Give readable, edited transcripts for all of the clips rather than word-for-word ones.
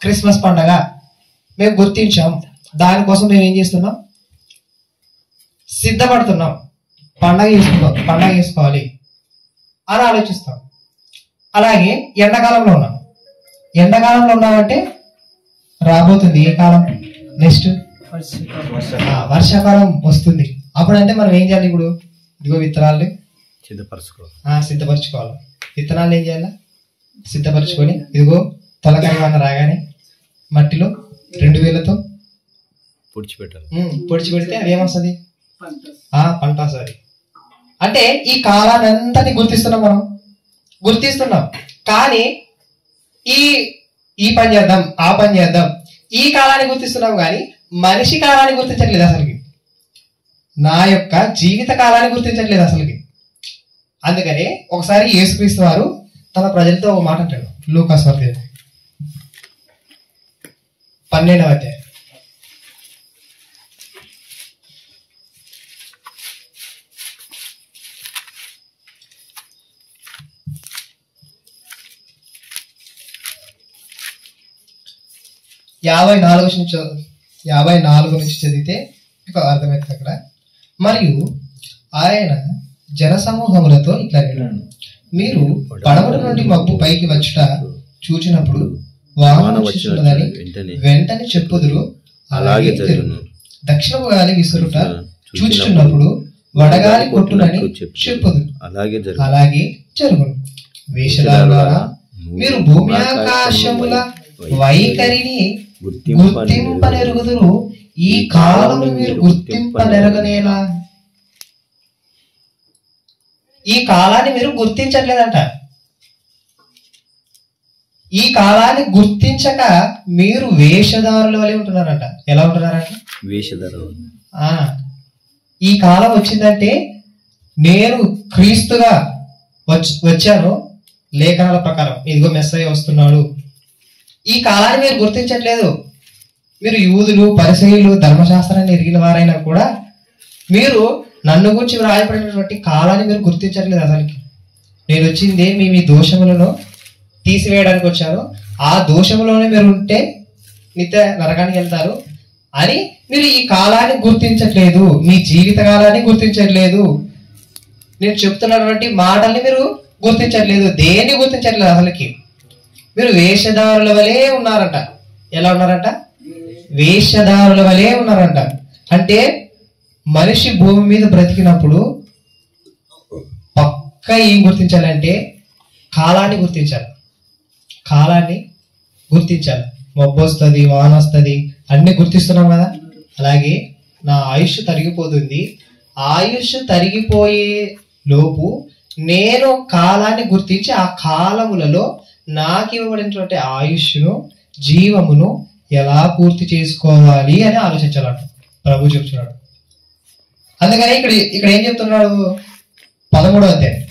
Christmas పండగ మేము గుర్తించాం, దానికోసం మేము ఏం చేస్తున్నాం, సిద్ధపడుతున్నాం, పండగ చేసుకోవాలి అని ఆలోచిస్తాం. అలాగే ఎండాకాలంలో ఉన్నామంటే రాబోతుంది ఏ కాలం, నెక్స్ట్ వర్షాకాలం వస్తుంది. అప్పుడంటే మనం ఏం చేయాలి, ఇప్పుడు ఇదిగో విత్తనాలు సిద్ధపరచుకోవాలి. విత్తనాలు ఏం చేయాలి, సిద్ధపరచుకొని ఇదిగో తొలకరి వాన రాగానే మట్టిలో 2 వేలతో పొడిచిపెడితే అది ఏమొస్తుంది, పంట వస్తుంది. అంటే ఈ కాలాన్ని అంతని గుర్తిస్తున్నాం. కానీ ఈ పని చేద్దాం, ఆ పని చేద్దాం, ఈ కాలాన్ని గుర్తిస్తున్నాం కానీ మనిషి కాలాన్ని గుర్తించట్లేదు. అసలుకి నా యొక్క జీవిత కాలాన్ని గుర్తించట్లేదు అసలుకి. అందుకని ఒకసారి యేసుక్రీస్తు వారు తన ప్రజలతో ఒక మాట అంటాడు. లూకాసు వార్త 12వ అధ్యాయం. యాభై 54 నుంచి చదివితే మీకు అర్థమవుతుంది అక్కడ. మరియు ఆయన జనసమూహములతో ఇట్లా అన్నాడు, మీరు పడమటి నుండి మబ్బు పైకి వచ్చుట చూచినప్పుడు వాహనం వచ్చున్నదని వెంటనే చెప్పుదురు, అలాగే జరుగును. దక్షిణపు గాలి విసురుట చూచుచున్నప్పుడు వడగాలి కొట్టునని చెప్పుదురు, అలాగే జరుగును. వేషధారులారా, మీరు భూమి ఆకాశముల వైఖరిని గుర్తింపనెరుగుదురు, ఈ కాలము మీరు గుర్తింపనెరగనేలా. ఈ కాలాన్ని మీరు గుర్తించట్లేదంట. ఈ కాలాన్ని గుర్తించక మీరు వేషధారుల వలె ఉంటున్నారంట. ఎలా ఉంటున్నారంట, వేషధారులు. ఈ కాలం వచ్చిందంటే నేను క్రీస్తుగా వచ్చాను లేఖనాల ప్రకారం, ఇదిగో మెస్సయ్య వస్తున్నాడు. ఈ కాలాన్ని మీరు గుర్తించట్లేదు. మీరు యూదులు, పరిసయ్యులు, ధర్మశాస్త్రాన్ని ఎరిగిన వారైనా కూడా మీరు నన్ను గురించి రాయబడినటువంటి కాలాన్ని మీరు గుర్తించట్లేదు. అసలుకి నేను వచ్చింది మీ దోషములను తీసివేయడానికి వచ్చాను, ఆ దోషములోనే మీరు ఉంటే నిత్య నరకానికి వెళ్తారు అని మీరు ఈ కాలాన్ని గుర్తించట్లేదు, మీ జీవిత కాలాన్ని గుర్తించట్లేదు, నేను చెప్తున్నటువంటి మాటల్ని మీరు గుర్తించట్లేదు, దేన్ని గుర్తించట్లేదు. అసలుకి మీరు వేషధారుల వలె ఉన్నారంట. ఎలా ఉన్నారంట, వేషధారుల వలె ఉన్నారంట. అంటే మనిషి భూమి మీద బ్రతికినప్పుడు పక్క ఏం గుర్తించాలంటే కాలాన్ని గుర్తించాలి. మబ్బు వస్తుంది, వాన వస్తుంది, అన్ని గుర్తిస్తున్నాం కదా. అలాగే నా ఆయుష్ తరిగిపోతుంది, ఆయుష్ తరిగిపోయే లోపు నేను కాలాన్ని గుర్తించి ఆ కాలములలో నాకు ఇవ్వబడినటువంటి ఆయుష్ను, జీవమును ఎలా పూర్తి చేసుకోవాలి అని ఆలోచించాలంట ప్రభు చెప్తున్నాడు. అందుకని ఇక్కడ ఏం చెప్తున్నాడు, 13వ అధ్యాయం,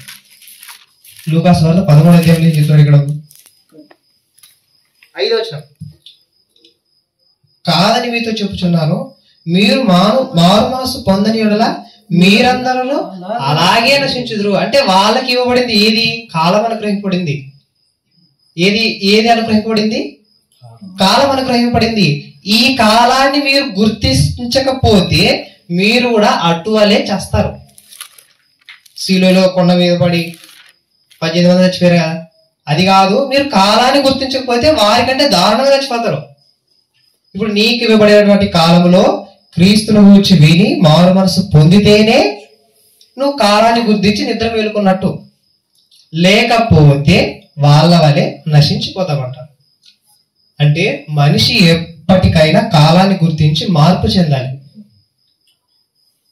లూకాసు వార్త 13వ అధ్యాయంలో ఏం చెప్తున్నాడు, ఇక్కడ 5వ వచనం, కాదని మీతో చెప్పుచున్నాను, మీరు మారు మనసు పొందని యెడల మీరందరూ అలాగే నశించుదురు. అంటే వాళ్ళకి ఇవ్వబడింది ఏది, కాలం అనుగ్రహింపబడింది. ఏది అనుగ్రహింపబడింది, కాలం అనుగ్రహింపబడింది. ఈ కాలాన్ని మీరు గుర్తించకపోతే మీరు కూడా అటువలే చేస్తారు. శిలువలో కొండ మీద పడి 18 మంది చచ్చిపోయారు కదా, అది కాదు. మీరు కాలాన్ని గుర్తించకపోతే వారికంటే దారుణంగా చచ్చిపోతారు. ఇప్పుడు నీకు ఇవ్వబడినటువంటి కాలంలో క్రీస్తును గూర్చి విని మారు మనసు పొందితేనే నువ్వు కాలాన్ని గుర్తించి నిద్ర మేలుకున్నట్టు, లేకపోతే వాళ్ళ వలె నశించిపోతామంట. అంటే మనిషి ఎప్పటికైనా కాలాన్ని గుర్తించి మార్పు చెందాలి.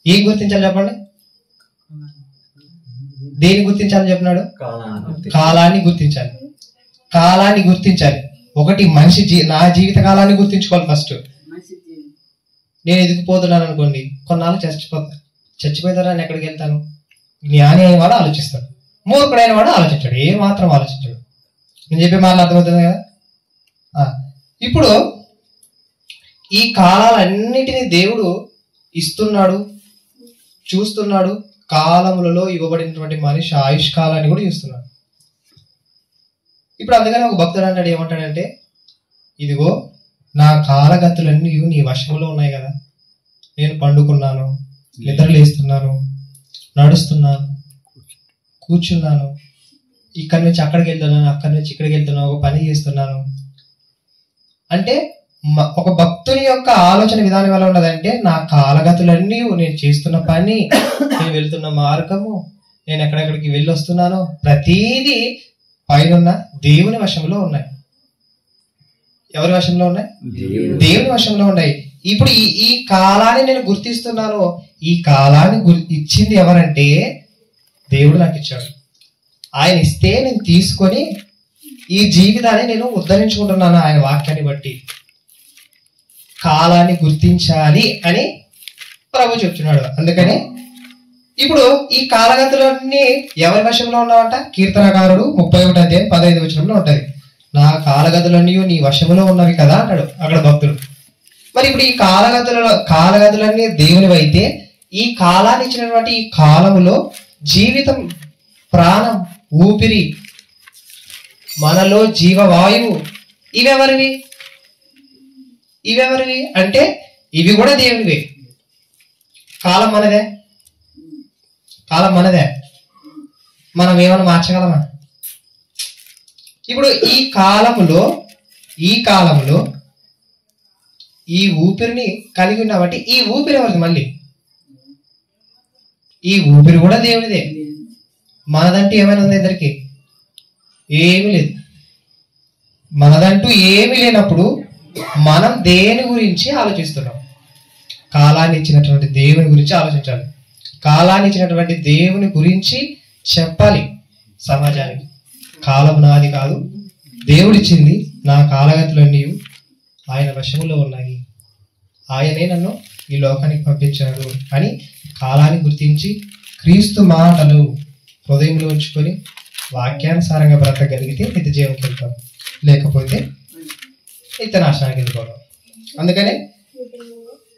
ఏం గుర్తించాలి చెప్పండి, దేని గుర్తించాలని చెప్పినాడు, కాలాన్ని గుర్తించాలి. ఒకటి మనిషి నా జీవిత కాలాన్ని గుర్తించుకోవాలి. ఫస్ట్ నేను ఎదిగిపోతున్నాను అనుకోండి, కొన్నాళ్ళు చచ్చిపోయిన తర్వాత నేను ఎక్కడికి వెళ్తాను. జ్ఞాని అయిన వాడు ఆలోచిస్తాడు, మూర్ఖుడైన వాడు ఆలోచించాడు, ఏ మాత్రం ఆలోచించాడు. నేను చెప్పే మాటలు అర్థమవుతుంది కదా. ఇప్పుడు ఈ కాలాలన్నిటినీ దేవుడు ఇస్తున్నాడు, చూస్తున్నాడు. కాలములలో ఇవ్వబడినటువంటి మనిషి ఆయుష్ కాలాన్ని కూడా చూస్తున్నాడు. ఇప్పుడు అందుకని ఒక భక్తుడు అంటాడు, ఏమంటాడంటే, ఇదిగో నా కాలగతులన్నీ నీ వశంలో ఉన్నాయి కదా. నేను పండుకున్నాను, నిద్రలేస్తున్నాను, నడుస్తున్నాను, కూర్చున్నాను, ఇక్కడి నుంచి అక్కడికి వెళ్తున్నాను, అక్కడి నుంచి ఇక్కడికి వెళ్తున్నాను, ఒక పని చేస్తున్నాను. అంటే ఒక భక్తుని యొక్క ఆలోచన విధానం ఎలా ఉన్నదంటే, నా కాలగతులన్నీ, నేను చేస్తున్న పని, నేను వెళ్తున్న మార్గము, నేను ఎక్కడెక్కడికి వెళ్ళి వస్తున్నాను, ప్రతీది పైన దేవుని వశంలో ఉన్నాయి. ఎవరి వశంలో ఉన్నాయి? దేవుని వశంలో ఉన్నాయి. ఇప్పుడు ఈ కాలాన్ని నేను గుర్తిస్తున్నాను. ఈ కాలాన్ని ఇచ్చింది ఎవరంటే దేవుడు నాకు ఇచ్చాడు. ఆయన ఇస్తే నేను తీసుకొని ఈ జీవితాన్ని నేను ఉద్ధరించుకుంటున్నాను ఆయన వాక్యాన్ని బట్టి. కాలాన్ని గుర్తించాలి అని ప్రభు చెప్తున్నాడు. అందుకని ఇప్పుడు ఈ కాలగతులన్నీ ఎవరి వశంలో ఉన్నావంట? కీర్తనకారుడు 31:15 ఉంటది. నా కాలగతులన్నీ నీ వశములో ఉన్నవి కదా అంటాడు అక్కడ భక్తుడు. మరి ఇప్పుడు ఈ కాలగతులన్నీ దేవునివైతే, ఈ కాలాన్ని ఇచ్చినటువంటి ఈ కాలములో జీవితం, ప్రాణం, ఊపిరి, మనలో జీవవాయువు ఇవెవరివి? అంటే ఇవి కూడా దేవునివే. కాలం మనదే. మనం ఏమైనా మార్చగలమా? ఇప్పుడు ఈ కాలములో ఈ ఊపిరిని కలిగి ఉన్నామంటే ఈ ఊపిరి ఎవరిది? మళ్ళీ ఈ ఊపిరి కూడా దేవునిదే. మనదంటూ ఏమైనా ఉంది? ఇద్దరికి ఏమీ లేదు. మనదంటూ ఏమీ లేనప్పుడు మనం దేని గురించి ఆలోచిస్తున్నాం? కాలాన్ని ఇచ్చినటువంటి దేవుని గురించి ఆలోచించాలి. కాలాన్ని ఇచ్చినటువంటి దేవుని గురించి చెప్పాలి సమాజానికి. కాలం నాది కాదు, దేవుడిచ్చింది. నా కాలగతులన్నీ ఆయన వశములో ఉన్నాయి. ఆయనే నన్ను ఈ లోకానికి పంపించాడు అని కాలాన్ని గుర్తించి క్రీస్తు మాటలు హృదయంలో ఉంచుకొని వాక్యానుసారంగా బ్రతకగలిగితే నిత్య జీవంకి వెళ్తాం, లేకపోతే నిత్య నాశనానికి వెళ్ళిపోవడం. అందుకనే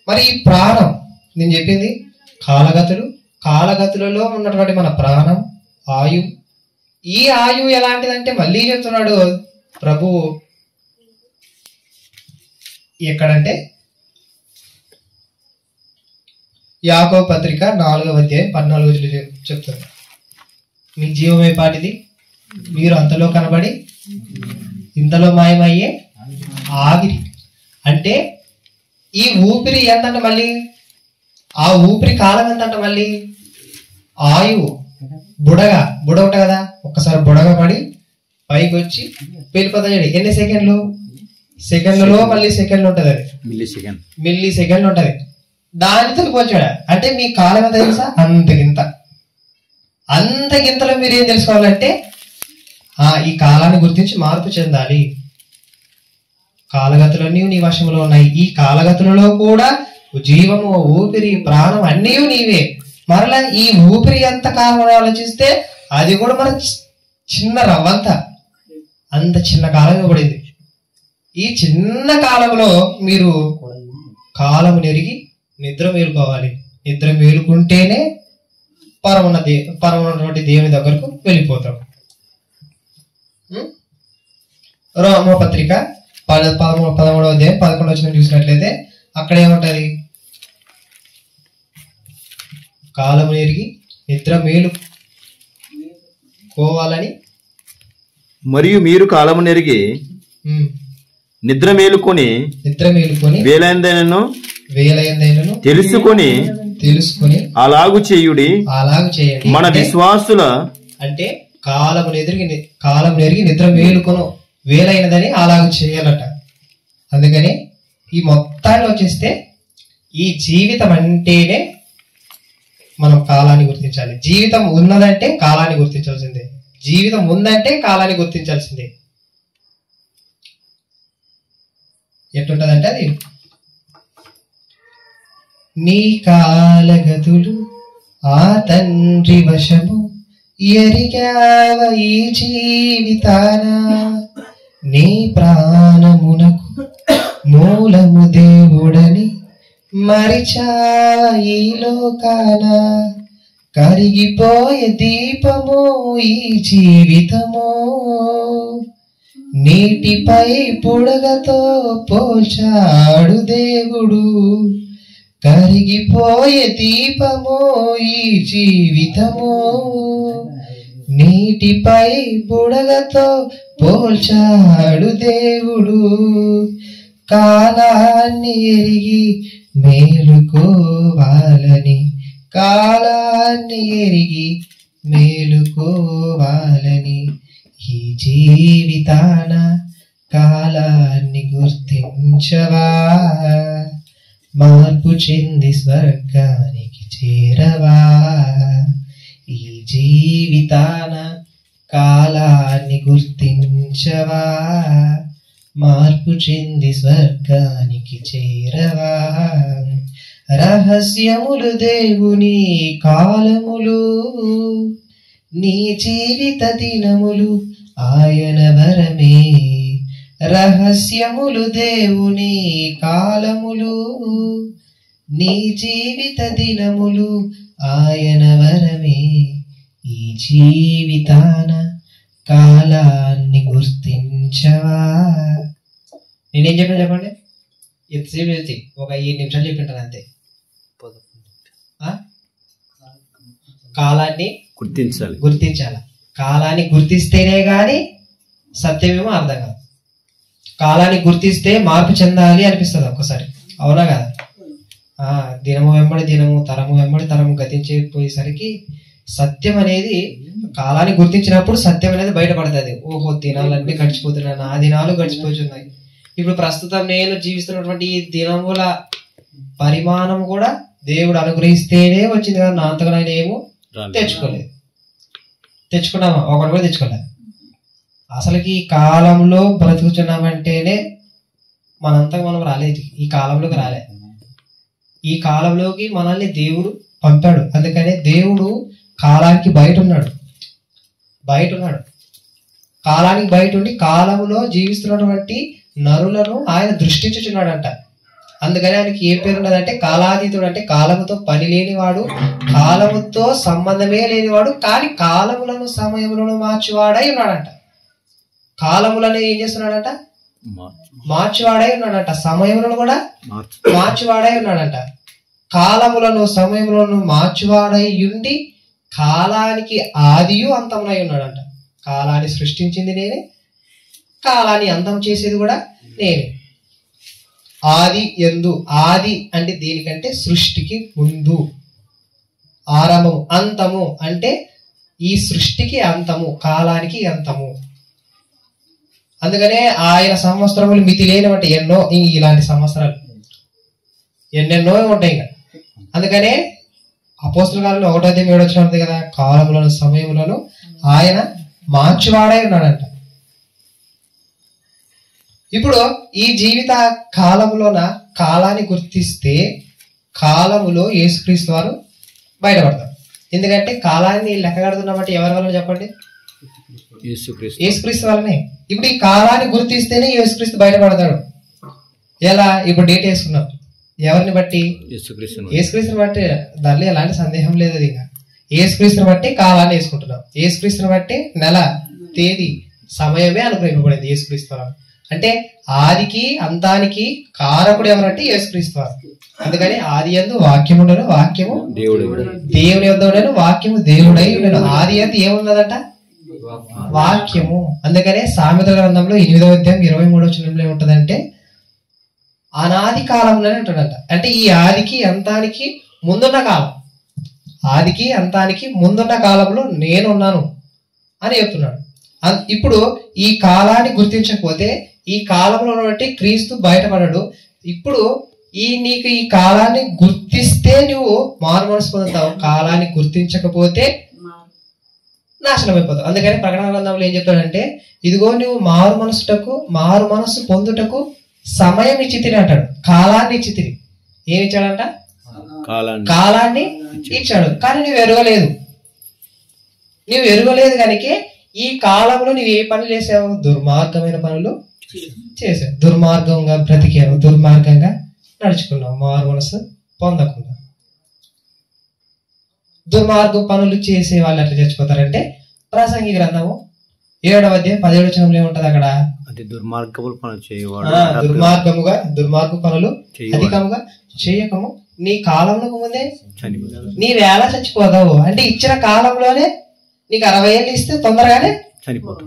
మరి ఈ ప్రాణం, నేను చెప్పింది కాలగతులలో ఉన్నటువంటి మన ప్రాణం, ఆయువు. ఈ ఆయువు ఎలాంటిదంటే మళ్ళీ చెప్తున్నాడు ప్రభు. ఎక్కడంటే యాకోబు పత్రిక 4:14 చెప్తుంది. మీ జీవమే పాటిది, మీరు అంతలో కనబడి ఇంతలో మాయమయ్యే ఆవిరి. అంటే ఈ ఊపిరి ఎంతంట? మళ్ళీ ఆ ఊపిరి కాలం ఎంతంట? మళ్ళీ ఆయువు బుడగ ఉంటుంది కదా, ఒక్కసారి బుడగ పడి పైకి వచ్చి వెళ్ళిపోతాడు. ఎన్ని సెకండ్లు? సెకండ్లలో మళ్ళీ సెకండ్లు ఉంటుంది. అది మిల్లీ సెకండ్లు ఉంటుంది. దానితో పోల్చాడు. అంటే మీ కాలం ఎంత తెలుసా? అంతగింతలో మీరు ఏం తెలుసుకోవాలంటే ఈ కాలాన్ని గుర్తించి మార్పు చెందాలి. కాలగతులన్నీ నీ వశంలో ఉన్నాయి. ఈ కాలగతులలో కూడా జీవము, ఊపిరి, ప్రాణం అన్నీ నీవే. మరలా ఈ ఊపిరి ఎంత కాలం ఆలోచిస్తే అది కూడా మన చిన్న రవ్వంత, అంత చిన్న కాలం ఇవ్వబడింది. ఈ చిన్న కాలంలో మీరు కాలము నెరిగి నిద్ర మేలుకోవాలి. నిద్ర మేలుకుంటేనే పరమున్నటువంటి దేవుని దగ్గరకు వెళ్ళిపోతాం. రోమపత్రిక 13:11 చూసినట్లయితే అక్కడ ఏముంటది? కాలము నెరిగి నిద్ర మేలుకోవాలని, మరియు మీరు కాలము నెరిగి నిద్ర మేలుకొని వేలైందైనను తెలుసుకొని అలాగు చేయుడి. మన విశ్వాసుల అంటే కాలము నెరిగి నిద్ర మేలుకొను వేలైనదని అలాగూ చేయాలట. అందుకని ఈ మొత్తాన్ని వచ్చేస్తే ఈ జీవితం అంటేనే మనం కాలాన్ని గుర్తించాలి. జీవితం ఉన్నదంటే కాలాన్ని గుర్తించాల్సిందే. జీవితం ఉందంటే కాలాన్ని గుర్తించాల్సిందే. ఎట్లుంటదంటే అది నీ కాలగతులు ఆ తండ్రి వశము ఎరిగావ ఈ జీవితాన, నీ ప్రాణమునకు మూలము దేవుడని మరిచావ ఈ లోకాన, కరిగిపోయే దీపము ఈ జీవితము, నీటిపై బుడగతో పోల్చాడు దేవుడు. కరిగిపోయే దీపమో ఈ జీవితమో, నీటిపై బుడగతో పోల్చాడు దేవుడు. కాలాన్ని ఎరిగి మేలుకోవాలని, కాలాన్ని ఎరిగి మేలుకోవాలని, ఈ జీవితాన కాలాన్ని గుర్తించవా, మార్పు చెంది స్వర్గానికి చేరవా. ఈ జీవితాన కాలాన్ని గుర్తించవా, మార్పు చెంది స్వర్గానికి చేరవా. రహస్యములు దేవుని కాలములు, నీ జీవిత దినములు ఆయన వరమే. రహస్యములు దేవుని కాలములు, నీ జీవిత దినములు ఆయన వరమే. ఈ జీవితాన కాలాన్ని గుర్తించవా. నేనేం చెప్పాను చెప్పండి? ఎంతసేపు వెళ్తే ఒక 7 నిమిషాలు చెప్పింటాను అంతే. కాలాన్ని గుర్తించాలి. కాలాన్ని గుర్తిస్తేనే గాని సత్యమేమో అర్థం కాదు. కాలాన్ని గుర్తిస్తే మార్పు చెందాలి అనిపిస్తుంది ఒక్కసారి, అవునా కదా? దినము వెంబడి దినము, తరము వెంబడి తరము గతించిపోయేసరికి సత్యం అనేది, కాలాన్ని గుర్తించినప్పుడు సత్యం అనేది బయటపడుతుంది. ఓహో, దినాలన్నీ గడిచిపోతున్నాయి, నా దినాలు గడిచిపోతున్నాయి. ఇప్పుడు ప్రస్తుతం నేను జీవిస్తున్నటువంటి ఈ దినముల పరిమాణం కూడా దేవుడు అనుగ్రహిస్తేనే వచ్చింది కదా. నా అంతగా ఆయన ఏమో తెచ్చుకున్నామా? ఒకటి కూడా తెచ్చుకోలేదు. అసలుకి ఈ కాలంలో బ్రతుకుతున్నామంటేనే మనంతగా మనం రాలేదు, ఈ కాలంలోకి రాలే. ఈ కాలంలోకి మనల్ని దేవుడు పంపాడు. అందుకనే దేవుడు కాలానికి బయట ఉన్నాడు. కాలానికి బయట ఉండి కాలంలో జీవిస్తున్నటువంటి నరులను ఆయన దృష్టించుచున్నాడంట. అందుకని ఆయనకి ఏ పేరు ఉన్నదంటే కాలాతీతుడు. అంటే కాలముతో పని లేనివాడు, కాలముతో సంబంధమే లేనివాడు, కానీ కాలములను సమయములను మార్చివాడై ఉన్నాడంట. కాలములను ఏం చేస్తున్నాడంట? మార్చివాడై ఉన్నాడంట. సమయములను కూడా మార్చివాడై ఉన్నాడంట. కాలములను సమయములను మార్చివాడై ఉండి కాలానికి ఆదియు అంతమునై ఉన్నాడంట. కాలాన్ని సృష్టించింది నేనే, కాలాన్ని అంతం చేసేది కూడా నేనే. ఆది యందు, ఆది అంటే దేనికంటే సృష్టికి ముందు, ఆరంభము. అంతము అంటే ఈ సృష్టికి అంతము, కాలానికి అంతము. అందుకనే ఆయన సంవత్సరములు మితి లేనివంటి ఎన్నో, ఇలాంటి సంవత్సరాలు ఎన్నెన్నో ఉంటాయి ఇంకా. అందుకనే అపోస్తల కాలంలో 1వ అధ్యాయం 7వ వచనం ఉంది కదా, కాలములను సమయములను ఆయన మార్చివాడై ఉన్నాడంట. ఇప్పుడు ఈ జీవిత కాలములోన కాలాన్ని గుర్తిస్తే కాలములో యేసుక్రీస్తు వారు బయటపడతారు. ఎందుకంటే కాలాన్ని లెక్క కడుతున్నామంటే ఎవరి వల్ల చెప్పండి? యేసుక్రీస్తు వల్లనే. ఇప్పుడు ఈ కాలాన్ని గుర్తిస్తేనే యేసుక్రీస్తు బయటపడతాడు. ఎలా? ఇప్పుడు డేట్ వేసుకున్నాం, ఎవరిని బట్టి? యేసుక్రీస్తుని బట్టి. దానిలో ఎలాంటి సందేహం లేదు. అది ఇంకా యేసుక్రీస్తుని బట్టి కాలాన్ని వేసుకుంటున్నాం. యేసుక్రీస్తుని బట్టి నెల, తేదీ, సమయమే అనుగ్రహింపబడింది యేసుక్రీస్తు వారు. అంటే ఆదికి అంతానికి కారకుడు ఎవరంటే యేసుక్రీస్తు వారు. అందుకని ఆది యందు వాక్యము ఉండెను, వాక్యము దేవుని యొద్ద ఉండెను, వాక్యము దేవుడై ఉండెను. ఆది యందు ఏమున్నదట? వాక్యము. అందుకనే సామెతల గ్రంథంలో 8వ అధ్యాయం 23వ వచనంలో ఏముంటదంటే అనాది కాలంలోనే ఉంటుందంట. అంటే ఈ ఆదికి అంతానికి ముందున్న కాలం, ఆదికి అంతానికి ముందున్న కాలంలో నేనున్నాను అని చెప్తున్నాడు. ఇప్పుడు ఈ కాలాన్ని గుర్తించకపోతే ఈ కాలంలో బట్టి క్రీస్తు బయటపడడు. ఇప్పుడు నీకు ఈ కాలాన్ని గుర్తిస్తే నువ్వు మారు మనసు పొందుతావు, కాలాన్ని గుర్తించకపోతే నాశనం అయిపోతావు. అందుకని ప్రకటన గ్రంథంలో ఏం చెప్తాడంటే, ఇదిగో నువ్వు మారు మనసు పొందుటకు సమయం ఇచ్చితిని అంటాడు. కాలాన్ని ఇచ్చితిని. ఏమి ఇచ్చాడంట? కాలాన్ని ఇచ్చాడు. కానీ నువ్వు ఎరుగలేదు కనుక ఈ కాలంలో నువ్వు ఏ పనులు చేసావు? దుర్మార్గమైన పనులు చేసావు, దుర్మార్గంగా బ్రతికావు, దుర్మార్గంగా నడుచుకున్నావు, మారు మనసు పొందకుండా. దుర్మార్గ పనులు చేసే వాళ్ళు ఎట్లా చచ్చిపోతారంటే ప్రసంగి గ్రంథము 7వ అధ్యాయం 17వ వచనంలో ఏముంటది అక్కడ? దుర్మార్గపు పనులు అధికముగా చేయకము, నీ కాలంలోకి ముందే నీ వేళ చచ్చిపోతావు. అంటే ఇచ్చిన కాలంలోనే నీకు 60 ఏళ్ళు ఇస్తే తొందరగానే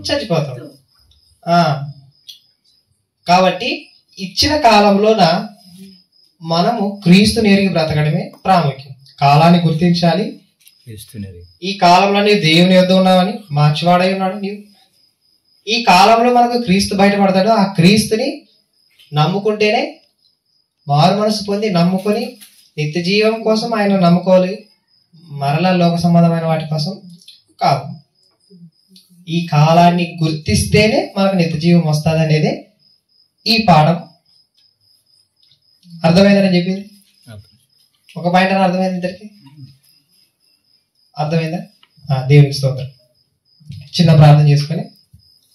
చచ్చిపోతావు. కాబట్టి ఇచ్చిన కాలంలోన మనము క్రీస్తుని ఎరిగి బ్రతకడమే ప్రాముఖ్యం. కాలాన్ని గుర్తించాలి. ఈ కాలంలో నీవు దేవుని యొద్ద ఉన్నావని, మార్చివాడై ఉన్నాడు నీవు. ఈ కాలంలో మనకు క్రీస్తు బయటపడతాడు. ఆ క్రీస్తుని నమ్ముకుంటేనే, మారు మనసు పొంది నమ్ముకొని నిత్య జీవం కోసం ఆయన నమ్ముకోవాలి, మరలా లోక సంబంధమైన వాటి కోసం కాదు. ఈ కాలాన్ని గుర్తిస్తేనే మనకు నిత్య జీవం వస్తుంది అనేది ఈ పాఠం. అర్థమైందని చెప్పింది. ఒక పాయింట్ అని అర్థమైంది ఇద్దరికి? అర్థమైందా? దేవునికి స్తోత్రం. చిన్న ప్రార్థన చేసుకొని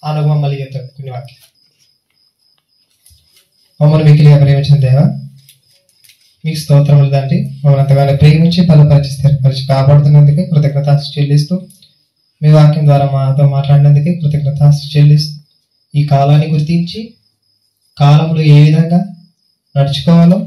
అనుభవం మళ్ళీ చెప్తాడు కొన్ని వాక్యాలు. మమ్మల్ని మిక్కిలిగా ప్రేమించిన దేవా, మీకు స్తోత్రములు తండ్రి. మమ్మల్ని అంతగానో ప్రేమించి బలపరిచి స్థిరపరిచి కాపాడుతున్నందుకే కృతజ్ఞతాస్తుతి చెల్లిస్తూ, మీ వాక్యం ద్వారా మాతో మాట్లాడినందుకే కృతజ్ఞతాస్తుతి చెల్లిస్తూ, ఈ కాలాన్ని గుర్తించి కాలంలో ఏ విధంగా నడుచుకోవాలో